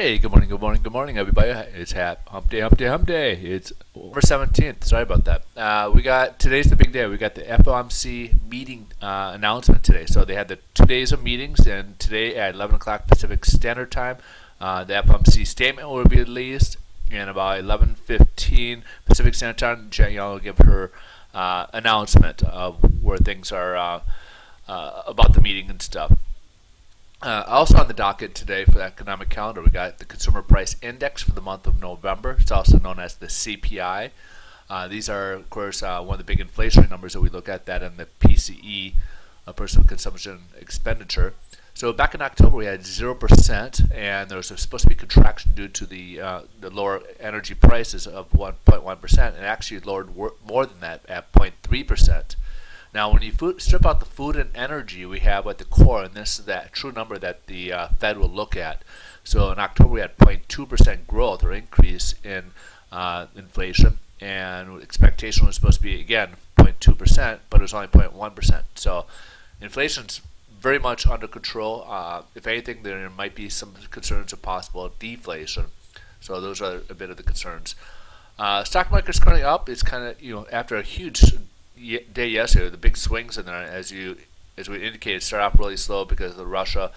Hey, good morning, everybody. It's Hump Day. It's November 17th. Sorry about that. Today's the big day. We got the FOMC meeting announcement today. So they had the 2 days of meetings, and today at 11 o'clock Pacific Standard Time, the FOMC statement will be released, and about 11:15 Pacific Standard Time, Janet Yellen will give her announcement of where things are about the meeting and stuff. Also on the docket today for the economic calendar, we got the Consumer Price Index for the month of November. It's also known as the CPI. These are, of course, one of the big inflationary numbers that we look at, that and the PCE, personal consumption expenditure. So back in October, we had 0%, and there was supposed to be contraction due to the lower energy prices of 1.1%, and actually lowered more than that at 0.3%. Now, when you strip out the food and energy, we have at the core, and this is that true number that the Fed will look at. So in October, we had 0.2% growth or increase in inflation, and expectation was supposed to be, again, 0.2%, but it was only 0.1%. So inflation's very much under control. If anything, there might be some concerns of possible deflation. So those are a bit of the concerns. Stock market's currently up. It's kind of, after a huge day yesterday, the big swings in there, as we indicated, start off really slow because of the Russia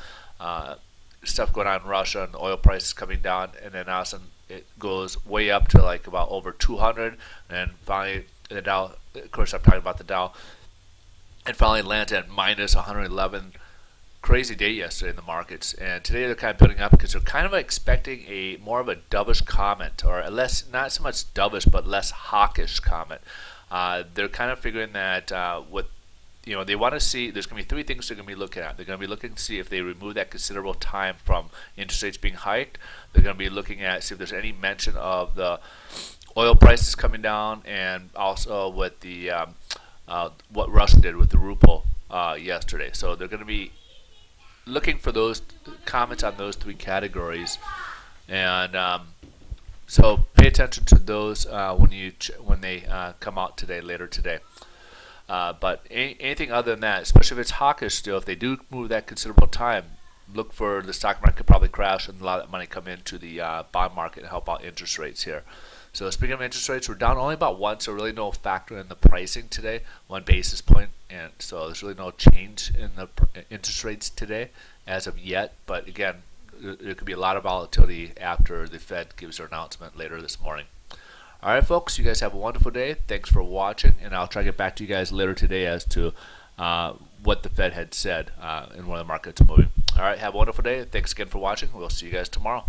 stuff going on in Russia and the oil prices coming down, and then all of a sudden it goes way up to like about over 200, and finally the Dow, of course I'm talking about the Dow, and finally lands at minus 111. Crazy day yesterday in the markets, and today they're kind of building up because they're kind of expecting a more of a dovish comment, or a less, not so much dovish, but less hawkish comment. They're kind of figuring that they want to see, there's going to be three things they're going to be looking at. They're going to be looking to see if they remove that considerable time from interest rates being hiked. They're going to be looking at see if there's any mention of the oil prices coming down, and also with the what Russia did with the ruble yesterday. So they're going to be looking for those comments on those three categories, and so pay attention to those when they come out later today. But anything other than that, especially if it's hawkish still, if they do move that considerable time, look for the stock market probably crash and a lot of that money come into the bond market and help out interest rates here. So speaking of interest rates, we're down only about one, so really no factor in the pricing today, 1 basis point, and so there's really no change in the interest rates today as of yet. But again, there could be a lot of volatility after the Fed gives their announcement later this morning. All right, folks, you guys have a wonderful day. Thanks for watching, and I'll try to get back to you guys later today as to what the Fed had said and where the market's moving. All right, have a wonderful day. Thanks again for watching. We'll see you guys tomorrow.